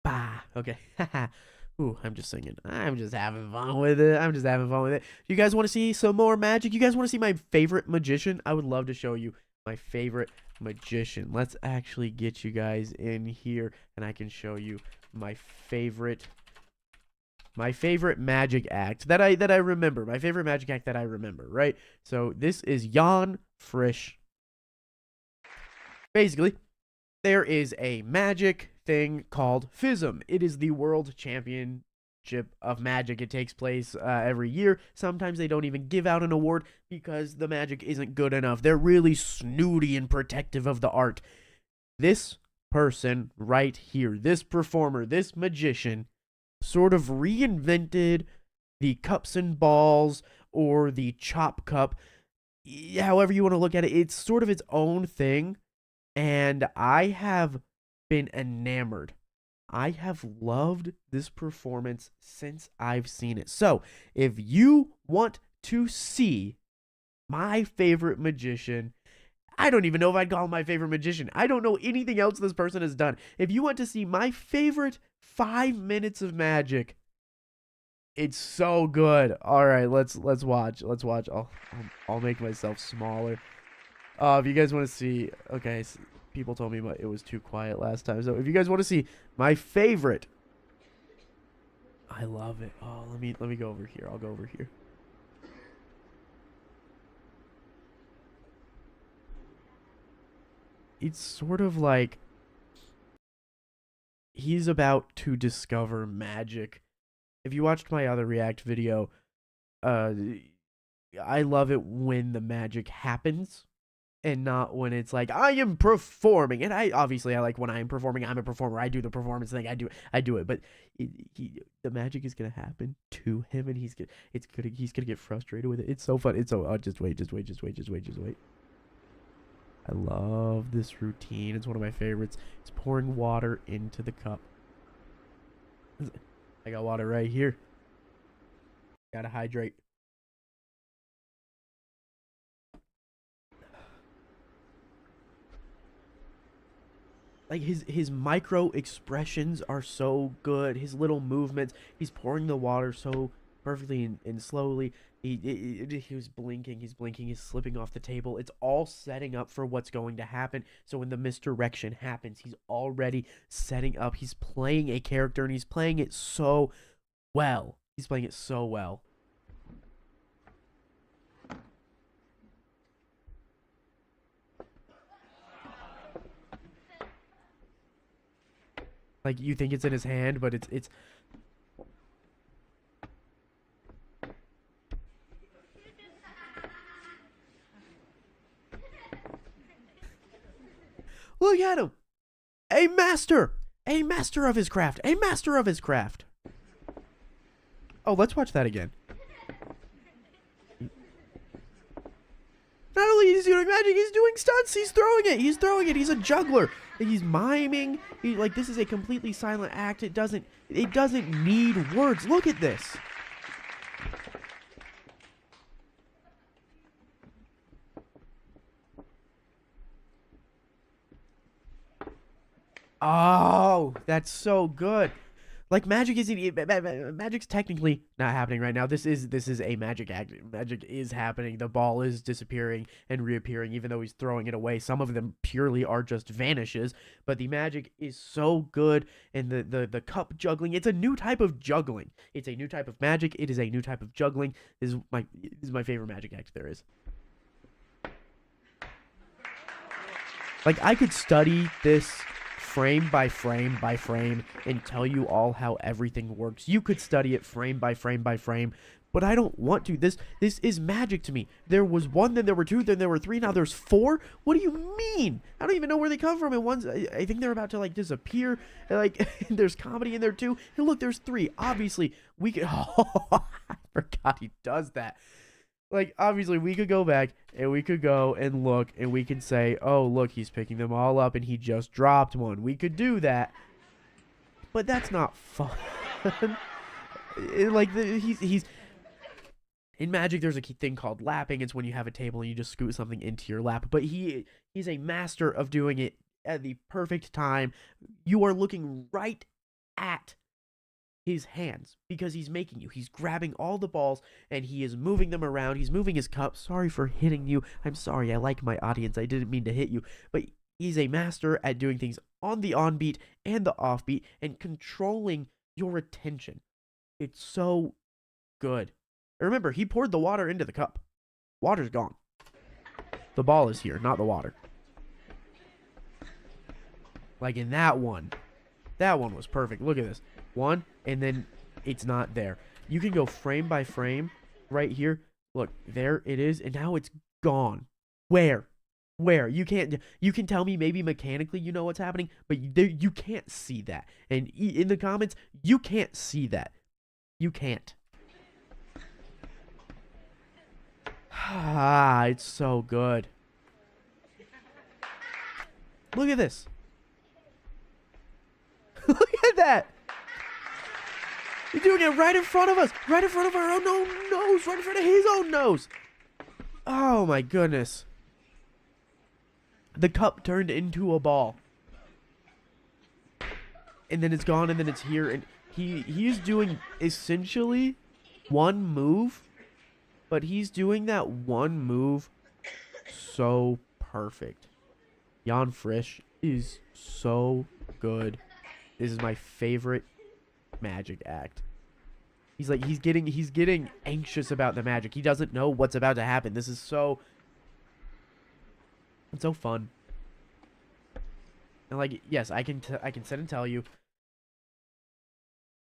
[SPEAKER 1] Bah. Okay. Ooh, I'm just singing. I'm just having fun with it. You guys want to see some more magic? You guys want to see my favorite magician? I would love to show you my favorite magician. Let's actually get you guys in here and I can show you my favorite magic act that I remember. My favorite magic act that I remember, right? So this is Jan Frisch. Basically, there is a magic thing called FISM. It is the World Championship of Magic. It takes place every year. Sometimes they don't even give out an award because the magic isn't good enough. They're really snooty and protective of the art. This person right here, this performer, this magician, sort of reinvented the cups and balls or the chop cup. However you want to look at it, it's sort of its own thing. And I have been enamored. I have loved this performance since I've seen it. So, if you want to see my favorite magician, I don't even know if I'd call him my favorite magician. I don't know anything else this person has done. If you want to see my favorite 5 minutes of magic, it's so good. All right, let's watch. I'll make myself smaller. If you guys want to see, okay, so people told me it was too quiet last time. So if you guys want to see my favorite, I love it. Oh, let me go over here. I'll go over here. It's sort of like he's about to discover magic. If you watched my other react video, I love it when the magic happens. And not when it's like I am performing, and I like when I am performing. I'm a performer. I do the performance thing. I do it. But the magic is gonna happen to him, and he's gonna get frustrated with it. It's so fun. It's so just wait. I love this routine. It's one of my favorites. It's pouring water into the cup. I got water right here. Gotta hydrate. Like his micro expressions are so good. His little movements. He's pouring the water so perfectly and slowly. He was blinking. He's blinking. He's slipping off the table. It's all setting up for what's going to happen. So when the misdirection happens, he's already setting up. He's playing a character and he's playing it so well. He's playing it so well. Like, you think it's in his hand, but it's... Look at him! A master! A master of his craft! A master of his craft! Oh, let's watch that again. Not only is he doing magic, he's doing stunts. He's throwing it. He's a juggler. He's miming. Like, this is a completely silent act. It doesn't need words. Look at this. Oh, that's so good.
[SPEAKER 2] Like magic's technically not happening right now. This is a magic act. Magic is happening. The ball is disappearing and reappearing, even though he's throwing it away. Some of them purely are just vanishes. But the magic is so good, and the cup juggling. It's a new type of juggling. It's a new type of magic. It is a new type of juggling. This is my favorite magic act there is. Like, I could study this frame by frame by frame and tell you all how everything works. You could study it frame by frame by frame, but I don't want to. This is magic to me. There was 1, then there were 2, then there were 3, now there's 4. What do you mean? I don't even know where they come from. And one's, I think they're about to like disappear. Like, there's comedy in there too. And look, there's 3. Obviously, we could. Oh, I forgot he does that. Like, obviously, we could go back, and we could go and look, and we could say, oh, look, he's picking them all up, and he just dropped one. We could do that, but that's not fun. Like, he's... In Magic, there's a thing called lapping. It's when you have a table and you just scoot something into your lap. But he's a master of doing it at the perfect time. You are looking right at his hands because he's making you. He's grabbing all the balls and he is moving them around. He's moving his cup. Sorry for hitting you. I'm sorry. I like my audience. I didn't mean to hit you. But he's a master at doing things on the on-beat and the off-beat and controlling your attention. It's so good. Remember, he poured the water into the cup. Water's gone. The ball is here, not the water. Like in that one. That one was perfect. Look at this. 1, and then it's not there. You can go frame by frame right here. Look, there it is, and now it's gone. Where? You can tell me maybe mechanically you know what's happening, but you can't see that. And in the comments, you can't see that. You can't. Ah, it's so good. Look at this. Look at that. He's doing it right in front of us. Right in front of our own nose. Right in front of his own nose. Oh, my goodness. The cup turned into a ball. And then it's gone, and then it's here. And he's doing essentially one move. But he's doing that one move so perfect. Jan Frisch is so good. This is my favorite magic act. He's getting anxious about the magic. He doesn't know what's about to happen. This is so... It's so fun. And like, yes, I can sit and tell you.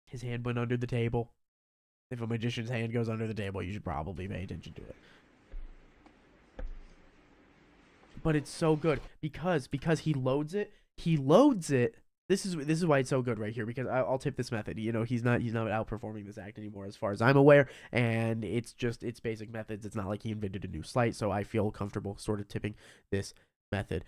[SPEAKER 2] His hand went under the table. If a magician's hand goes under the table, you should probably pay attention to it. But it's so good because he loads it. He loads it. This is why it's so good right here, because I'll tip this method. You know, he's not outperforming this act anymore as far as I'm aware, and it's basic methods. It's not like he invented a new sleight, so I feel comfortable sort of tipping this method.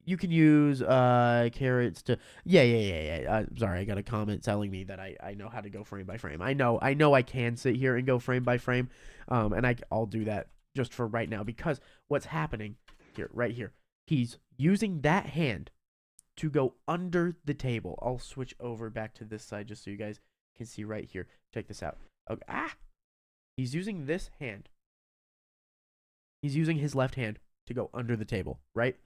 [SPEAKER 2] You can use carrots to sorry, I got a comment telling me that I know how to go frame by frame. I know I can sit here and go frame by frame, and I'll do that just for right now, because what's happening here, right here, he's using that hand to go under the table. I'll switch over back to this side just so you guys can see right here. Check this out. Okay. He's using this hand. He's using his left hand to go under the table, right?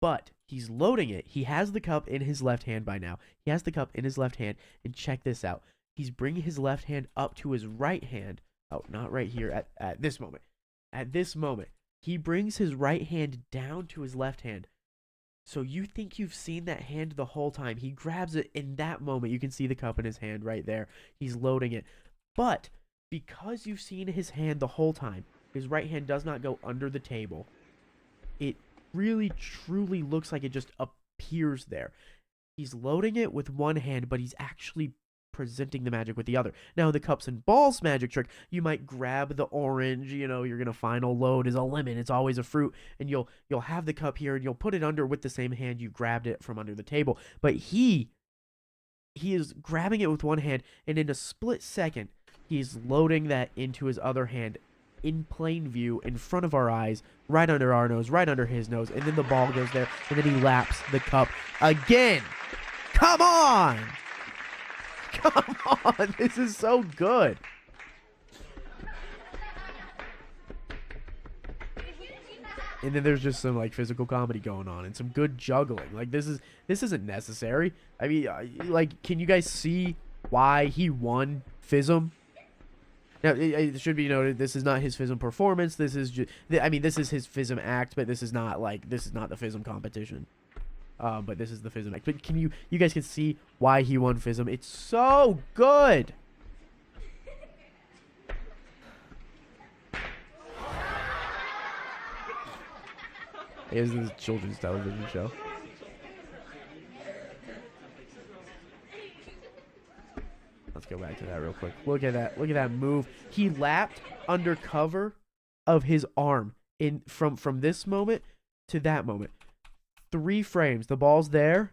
[SPEAKER 2] But he's loading it. He has the cup in his left hand by now. He has the cup in his left hand, and check this out. He's bringing his left hand up to his right hand. Oh, not right here at this moment. At this moment, he brings his right hand down to his left hand. So you think you've seen that hand the whole time. He grabs it in that moment. You can see the cup in his hand right there. He's loading it. But because you've seen his hand the whole time, his right hand does not go under the table. It really, truly looks like it just appears there. He's loading it with one hand, but he's actually presenting the magic with the other. Now, the cups and balls magic trick, you might grab the orange, you know, you're going to final load is a lemon. It's always a fruit. And you'll have the cup here and you'll put it under with the same hand you grabbed it from under the table. But he is grabbing it with one hand, and in a split second, he's loading that into his other hand in plain view, in front of our eyes, right under our nose, right under his nose, and then the ball goes there, and then he laps the cup again. Come on!
[SPEAKER 1] Come on, this is so good. And then there's just some like physical comedy going on and some good juggling. Like this isn't necessary. I mean, like, can you guys see why he won FISM? Now, it should be noted, this is not his FISM performance. This is just, I mean, this is his FISM act, but this is not the FISM competition. But this is the FISM act. But you guys can see why he won FISM. It's so good. Here's this children's television show. Let's go back to that real quick. Look at that. Look at that move. He lapped under cover of his arm from this moment to that moment. 3 frames. The ball's there.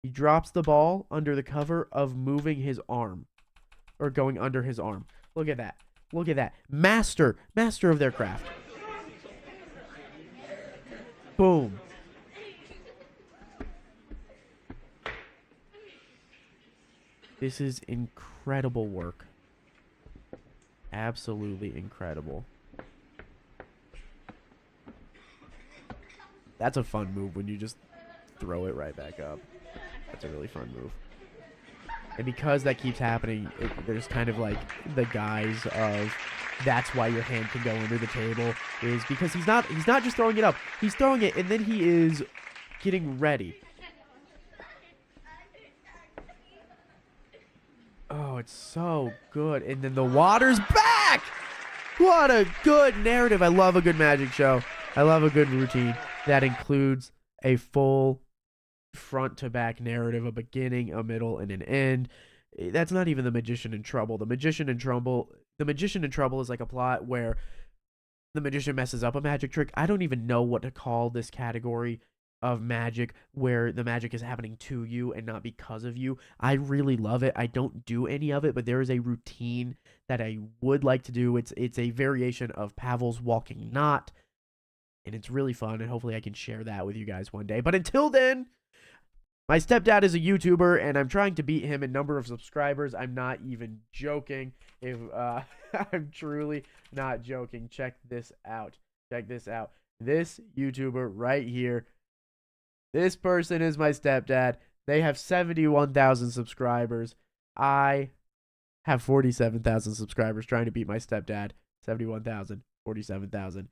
[SPEAKER 1] He drops the ball under the cover of moving his arm. Or going under his arm. Look at that. Look at that. Master of their craft. Boom. This is incredible work. Absolutely incredible. That's a fun move when you just throw it right back up. That's a really fun move. And because that keeps happening, there's kind of like the guise of that's why your hand can go under the table, is because he's not just throwing it up. He's throwing it and then he is getting ready. Oh, it's so good. And then the water's back! What a good narrative. I love a good magic show. I love a good routine that includes a full front to back narrative, a beginning, a middle, and an end. That's not even The Magician in Trouble. The Magician in Trouble is like a plot where the magician messes up a magic trick. I don't even know what to call this category of magic where the magic is happening to you and not because of you. I really love it. I don't do any of it, but there is a routine that I would like to do. It's a variation of Pavel's Walking Knot, and it's really fun, and hopefully I can share that with you guys one day. But until then, my stepdad is a YouTuber, and I'm trying to beat him in number of subscribers. I'm not even joking. If I'm truly not joking. Check this out. Check this out. This YouTuber right here. This person is my stepdad. They have 71,000 subscribers. I have 47,000 subscribers trying to beat my stepdad. 71,000, 47,000.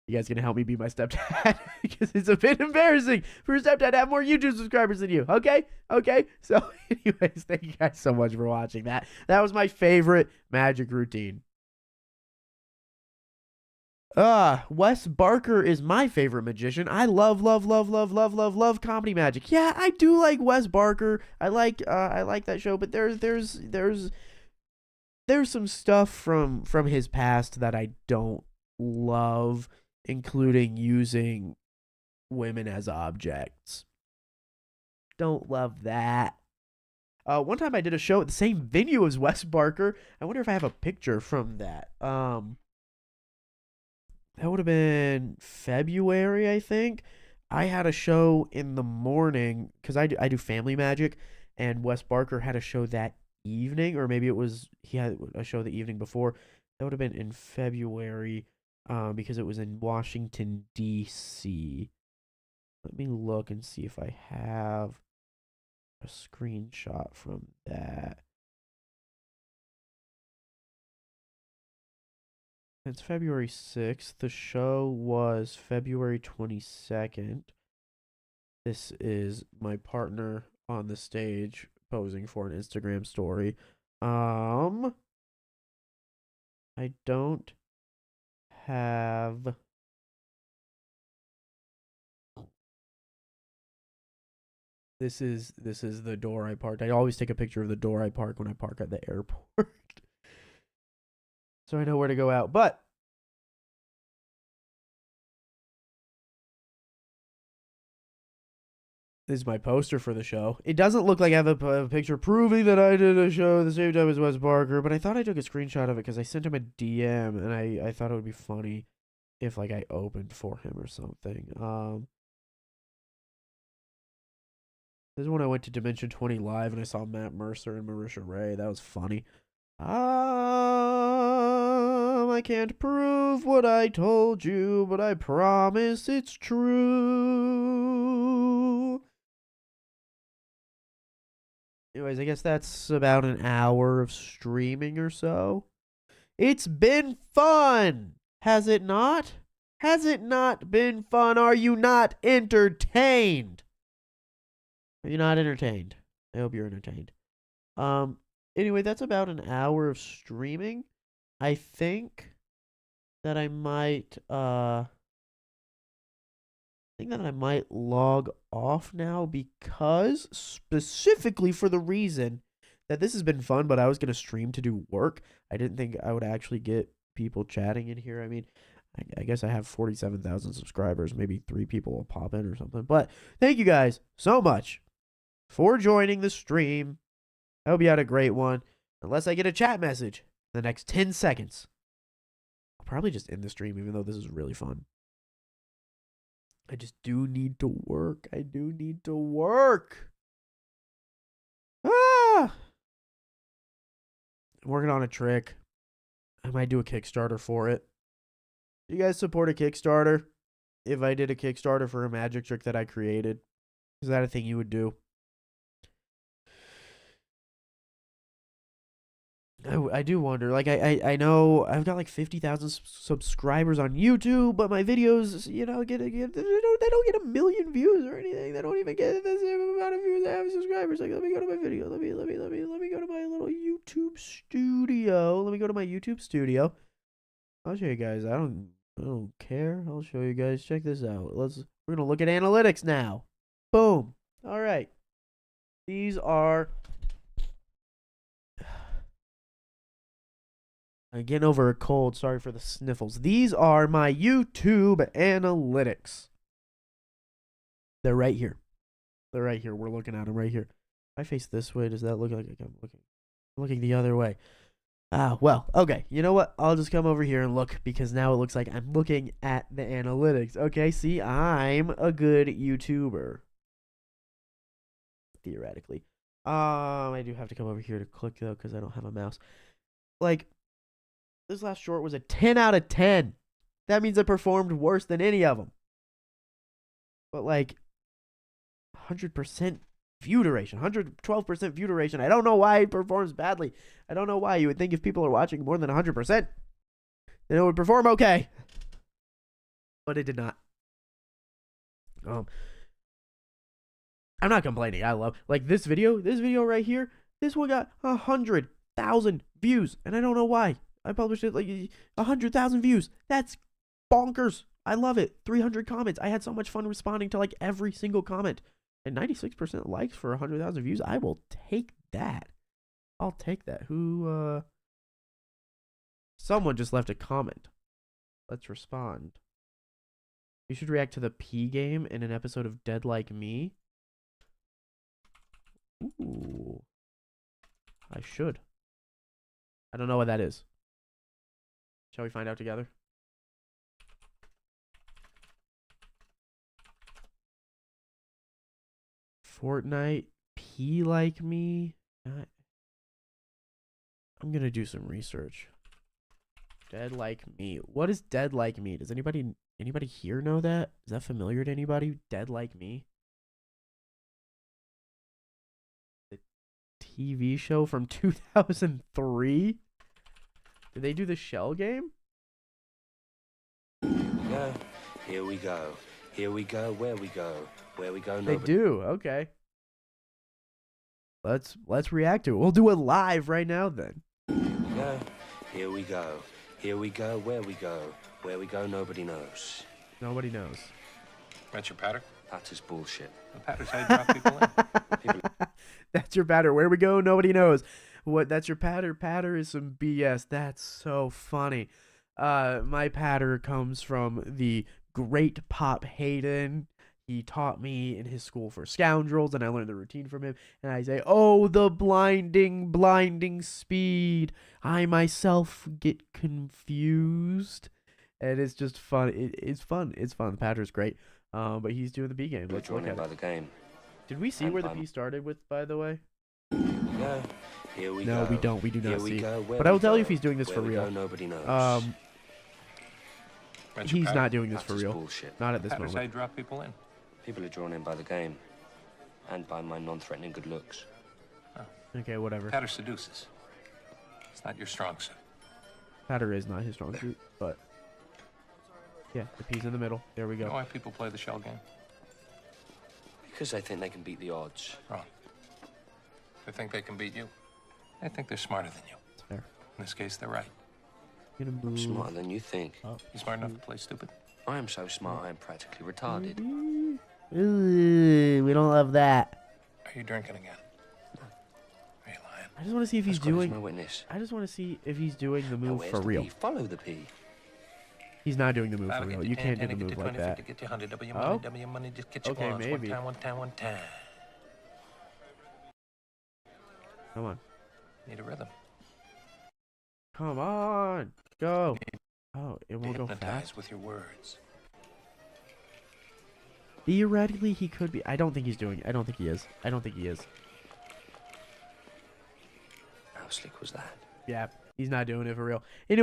[SPEAKER 1] You guys gonna help me beat my stepdad? Because it's a bit embarrassing for a stepdad to have more YouTube subscribers than you. Okay? Okay? So anyways, thank you guys so much for watching that. That was my favorite magic routine. Wes Barker is my favorite magician. I love comedy magic. Yeah, I do like Wes Barker. I like that show, but there's some stuff from his past that I don't love, including using women as objects. Don't love that. One time I did a show at the same venue as Wes Barker. I wonder if I have a picture from that. That would have been February, I think. I had a show in the morning because I do family magic, and Wes Barker had a show that evening, or maybe he had a show the evening before. That would have been in February, because it was in Washington, D.C. Let me look and see if I have a screenshot from that. It's February 6th. The show was February 22nd. This is my partner on the stage posing for an Instagram story. I don't have... This is the door I parked. I always take a picture of the door I park when I park at the airport. So I know where to go out. But this is my poster for the show. It doesn't look like I have a picture proving that I did a show at the same time as Wes Barker, but I thought I took a screenshot of it because I sent him a DM, and I thought it would be funny if like I opened for him or something. This is when I went to Dimension 20 Live and I saw Matt Mercer and Marisha Ray. That was funny. I can't prove what I told you, but I promise it's true. Anyways, I guess that's about an hour of streaming or so. It's been fun, has it not? Has it not been fun? Are you not entertained? Are you not entertained? I hope you're entertained. Anyway, that's about an hour of streaming. I think that I might log off now, because specifically for the reason that this has been fun, but I was gonna stream to do work. I didn't think I would actually get people chatting in here. I mean, I guess I have 47,000 subscribers. Maybe 3 people will pop in or something. But thank you guys so much for joining the stream. I hope you had a great one. Unless I get a chat message in the next 10 seconds, I'll probably just end the stream, even though this is really fun. I just do need to work. I do need to work. I'm working on a trick. I might do a Kickstarter for it. Do you guys support a Kickstarter? If I did a Kickstarter for a magic trick that I created, is that a thing you would do? I do wonder. Like, I know I've got like 50,000 subscribers on YouTube, but my videos, you know, they don't get a million views or anything. They don't even get the same amount of views I have subscribers. Like, let me go to my video. Let me go to my little YouTube studio. Let me go to my YouTube studio. I'll show you guys. I don't care. I'll show you guys. Check this out. We're gonna look at analytics now. Boom. All right. These are. I'm getting over a cold. Sorry for the sniffles. These are my YouTube analytics. They're right here. They're right here. We're looking at them right here. If I face this way, does that look like I'm looking the other way? Well, okay. You know what? I'll just come over here and look, because now it looks like I'm looking at the analytics. Okay, see, I'm a good YouTuber. Theoretically. I do have to come over here to click, though, because I don't have a mouse. Like, this last short was a 10 out of 10. That means I performed worse than any of them. But, like, 100% view duration, 112% view duration. I don't know why it performs badly. I don't know why. You would think if people are watching more than 100%, then it would perform okay. But it did not. I'm not complaining. I love, like, this video right here. This one got 100,000 views, and I don't know why. I published it like 100,000 views. That's bonkers. I love it. 300 comments. I had so much fun responding to like every single comment. And 96% likes for 100,000 views. I will take that. I'll take that. Someone just left a comment. Let's respond. You should react to the P game in an episode of Dead Like Me. Ooh. I should. I don't know what that is. Shall we find out together? Fortnite, P like me. I'm gonna do some research. Dead like me. What is dead like me? Does anybody here know that? Is that familiar to anybody? Dead like me. The TV show from 2003. Did they do the Shell game?
[SPEAKER 3] Yeah. Here we go. Here we go. Where we go. Where we go.
[SPEAKER 1] They do. Okay. Let's react to it. We'll do it live right now then.
[SPEAKER 3] Yeah. Here we go. Here we go. Where we go. Where we go. Nobody knows.
[SPEAKER 1] Nobody knows.
[SPEAKER 4] That's your patter?
[SPEAKER 3] That's just bullshit.
[SPEAKER 4] The patter's how you drop people in.
[SPEAKER 1] That's your patter. Where we go, nobody knows. What? That's your patter. Patter is some BS. That's so funny. My patter comes from the great Pop Hayden. He taught me in his school for scoundrels, and I learned the routine from him. And I say, "Oh, the blinding speed! I myself get confused." And it's just fun. It's fun. It's fun. The patter's great. But he's doing the B game.
[SPEAKER 3] We're
[SPEAKER 1] Let's look
[SPEAKER 3] drawn in
[SPEAKER 1] at
[SPEAKER 3] by
[SPEAKER 1] it.
[SPEAKER 3] the game.
[SPEAKER 1] Did we see
[SPEAKER 3] And
[SPEAKER 1] where the
[SPEAKER 3] I'm-
[SPEAKER 1] P started with, by the way?
[SPEAKER 3] Here we go. Here we
[SPEAKER 1] No,
[SPEAKER 3] go.
[SPEAKER 1] we don't. We do
[SPEAKER 3] Here
[SPEAKER 1] not
[SPEAKER 3] we
[SPEAKER 1] see.
[SPEAKER 3] go. Where
[SPEAKER 1] But I will
[SPEAKER 3] we
[SPEAKER 1] tell you
[SPEAKER 3] go.
[SPEAKER 1] if he's doing this
[SPEAKER 3] Where
[SPEAKER 1] for
[SPEAKER 3] we
[SPEAKER 1] real.
[SPEAKER 3] go, nobody knows.
[SPEAKER 4] Rent your
[SPEAKER 1] He's
[SPEAKER 4] paddock?
[SPEAKER 1] not doing this
[SPEAKER 3] That's
[SPEAKER 1] for
[SPEAKER 3] just
[SPEAKER 1] real.
[SPEAKER 3] bullshit.
[SPEAKER 1] Not at this
[SPEAKER 4] Paddocks how you
[SPEAKER 1] moment.
[SPEAKER 4] drop people in.
[SPEAKER 3] People are drawn in by the game. And by my non-threatening good looks.
[SPEAKER 1] Okay, whatever.
[SPEAKER 4] Patter seduces. It's not your strong suit.
[SPEAKER 1] Patter is not his strong suit, but yeah, the P's in the middle. There we
[SPEAKER 4] You know
[SPEAKER 1] go.
[SPEAKER 4] why people play the shell game?
[SPEAKER 3] Because they think they can beat the odds.
[SPEAKER 4] Wrong. They think they can beat you. They think they're smarter than you.
[SPEAKER 1] It's fair.
[SPEAKER 4] In this case, they're right.
[SPEAKER 1] Gonna move.
[SPEAKER 3] Smarter than you think.
[SPEAKER 1] Up.
[SPEAKER 4] You smart enough to play stupid?
[SPEAKER 3] I am so smart I am practically retarded.
[SPEAKER 1] Ooh, we don't love that.
[SPEAKER 4] Are you drinking again? Are you lying?
[SPEAKER 1] I just want to see if he's
[SPEAKER 3] As God is my
[SPEAKER 1] doing.
[SPEAKER 3] witness.
[SPEAKER 1] I just want to see if he's doing the
[SPEAKER 3] Now,
[SPEAKER 1] move
[SPEAKER 3] where's
[SPEAKER 1] for
[SPEAKER 3] the
[SPEAKER 1] real.
[SPEAKER 3] P? Follow the P.
[SPEAKER 1] He's not doing the move for
[SPEAKER 4] Paddle,
[SPEAKER 1] real.
[SPEAKER 4] get
[SPEAKER 1] You
[SPEAKER 4] your
[SPEAKER 1] can't do
[SPEAKER 4] 10,
[SPEAKER 1] the
[SPEAKER 4] get
[SPEAKER 1] move
[SPEAKER 4] your
[SPEAKER 1] like
[SPEAKER 4] 20,
[SPEAKER 1] that.
[SPEAKER 4] 50, get your 100, double your
[SPEAKER 1] Oh?
[SPEAKER 4] money, double your money, just get your
[SPEAKER 1] Okay,
[SPEAKER 4] gloves.
[SPEAKER 1] maybe.
[SPEAKER 4] One time, one time.
[SPEAKER 1] Come on.
[SPEAKER 4] Need a rhythm.
[SPEAKER 1] Come on. Go. Oh, it
[SPEAKER 4] Be
[SPEAKER 1] won't go
[SPEAKER 4] hypnotized
[SPEAKER 1] fast.
[SPEAKER 4] with your words.
[SPEAKER 1] Theoretically, he could be. I don't think he's doing it. I don't think he is. I don't think he is.
[SPEAKER 3] How slick was that?
[SPEAKER 1] Yeah, he's not doing it for real. Anyway.